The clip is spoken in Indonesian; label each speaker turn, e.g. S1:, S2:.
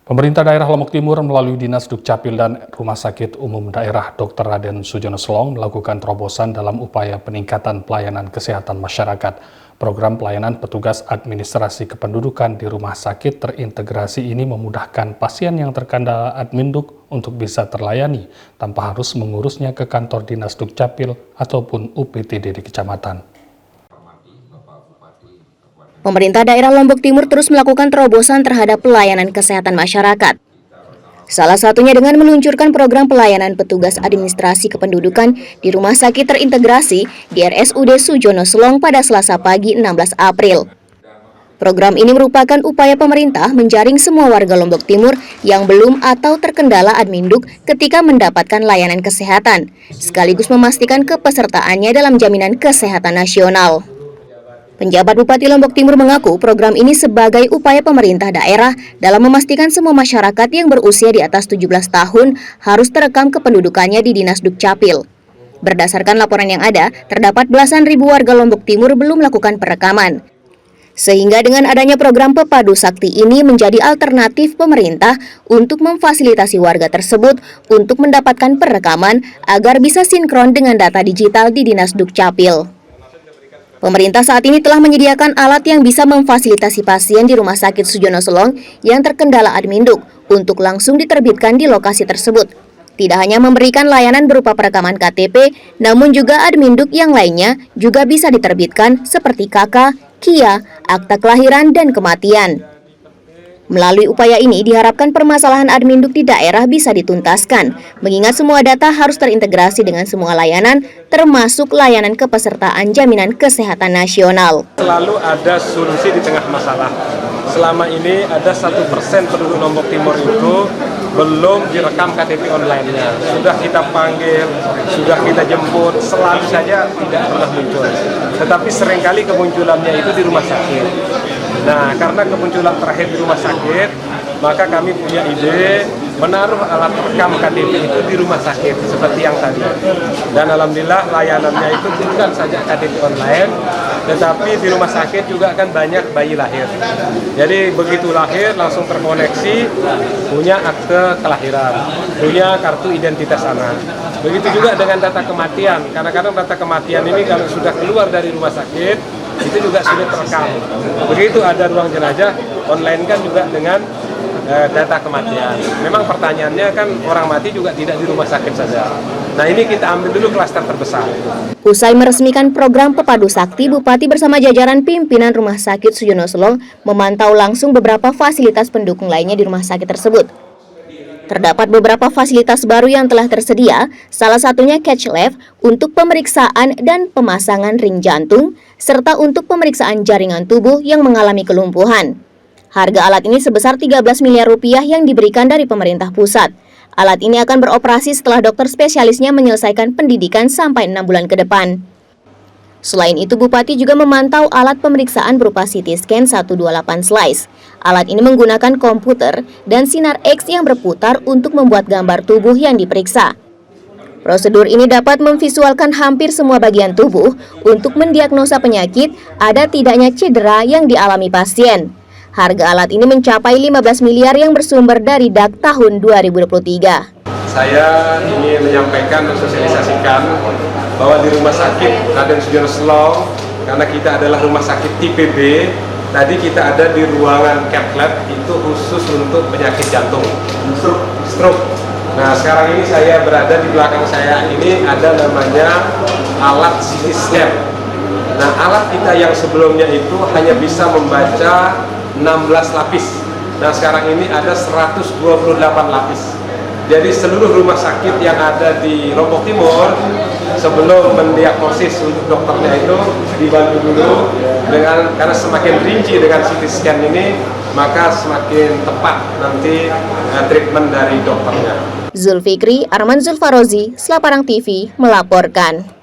S1: Pemerintah daerah Lombok Timur melalui Dinas Dukcapil dan Rumah Sakit Umum Daerah Dr. Raden Sujono Selong melakukan terobosan dalam upaya peningkatan pelayanan kesehatan masyarakat. Program pelayanan petugas administrasi kependudukan di rumah sakit terintegrasi ini memudahkan pasien yang terkendala adminduk untuk bisa terlayani tanpa harus mengurusnya ke kantor Dinas Dukcapil ataupun UPTD di kecamatan.
S2: Pemerintah daerah Lombok Timur terus melakukan terobosan terhadap pelayanan kesehatan masyarakat. Salah satunya dengan meluncurkan program pelayanan petugas administrasi kependudukan di Rumah Sakit Terintegrasi di RSUD Sujono Selong pada Selasa pagi 16 April. Program ini merupakan upaya pemerintah menjaring semua warga Lombok Timur yang belum atau terkendala adminduk ketika mendapatkan layanan kesehatan, sekaligus memastikan kepesertaannya dalam jaminan kesehatan nasional. Penjabat Bupati Lombok Timur mengaku program ini sebagai upaya pemerintah daerah dalam memastikan semua masyarakat yang berusia di atas 17 tahun harus terekam kependudukannya di Dinas Dukcapil. Berdasarkan laporan yang ada, terdapat belasan ribu warga Lombok Timur belum melakukan perekaman. Sehingga dengan adanya program Pepadu Sakti ini menjadi alternatif pemerintah untuk memfasilitasi warga tersebut untuk mendapatkan perekaman agar bisa sinkron dengan data digital di Dinas Dukcapil. Pemerintah saat ini telah menyediakan alat yang bisa memfasilitasi pasien di Rumah Sakit Sujono Selong yang terkendala adminduk untuk langsung diterbitkan di lokasi tersebut. Tidak hanya memberikan layanan berupa perekaman KTP, namun juga adminduk yang lainnya juga bisa diterbitkan seperti KK, KIA, akta kelahiran, dan kematian. Melalui upaya ini diharapkan permasalahan adminduk di daerah bisa dituntaskan, mengingat semua data harus terintegrasi dengan semua layanan, termasuk layanan kepesertaan jaminan kesehatan nasional.
S3: Selalu ada solusi di tengah masalah. Selama ini ada 1% penduduk Lombok Timur itu belum direkam KTP online-nya. Sudah kita panggil, sudah kita jemput, selalu saja tidak pernah muncul. Tetapi seringkali kemunculannya itu di rumah sakit. Nah, karena kemunculan terakhir di rumah sakit, maka kami punya ide menaruh alat rekam KTP itu di rumah sakit, seperti yang tadi. Dan alhamdulillah layanannya itu bukan saja KTP online, tetapi di rumah sakit juga akan banyak bayi lahir. Jadi begitu lahir langsung terkoneksi, punya akte kelahiran, punya kartu identitas anak. Begitu juga dengan data kematian, kadang-kadang data kematian ini kalau sudah keluar dari rumah sakit, itu juga sulit terekam. Begitu ada ruang jenazah, online kan juga dengan data kematian. Memang pertanyaannya kan orang mati juga tidak di rumah sakit saja. Nah ini kita ambil dulu klaster terbesar.
S2: Usai meresmikan program Pepadu Sakti, Bupati bersama jajaran pimpinan Rumah Sakit Sujono Selong memantau langsung beberapa fasilitas pendukung lainnya di rumah sakit tersebut. Terdapat beberapa fasilitas baru yang telah tersedia, salah satunya Cath Lab untuk pemeriksaan dan pemasangan ring jantung, serta untuk pemeriksaan jaringan tubuh yang mengalami kelumpuhan. Harga alat ini sebesar 13 miliar rupiah yang diberikan dari pemerintah pusat. Alat ini akan beroperasi setelah dokter spesialisnya menyelesaikan pendidikan sampai 6 bulan ke depan. Selain itu, Bupati juga memantau alat pemeriksaan berupa CT scan 128 slice. Alat ini menggunakan komputer dan sinar X yang berputar untuk membuat gambar tubuh yang diperiksa. Prosedur ini dapat memvisualkan hampir semua bagian tubuh untuk mendiagnosa penyakit, ada tidaknya cedera yang dialami pasien. Harga alat ini mencapai 15 miliar yang bersumber dari DAK tahun 2023.
S3: Saya ingin menyampaikan dan sosialisasikan bahwa di Rumah Sakit Raden Sujono Selong, karena kita adalah rumah sakit tipe B, tadi kita ada di ruangan Cath Lab itu khusus untuk penyakit jantung, stroke. Nah sekarang ini saya berada di belakang saya ini ada namanya alat CT scan. Nah alat kita yang sebelumnya itu hanya bisa membaca 16 lapis. Nah sekarang ini ada 128 lapis. Jadi seluruh rumah sakit yang ada di Lombok Timur sebelum mendiagnosis untuk dokternya itu dibantu dulu karena semakin rinci dengan CT scan ini maka semakin tepat nanti treatment dari dokternya.
S2: Zulfikri Arman Zulfarozi, Selaparang TV melaporkan.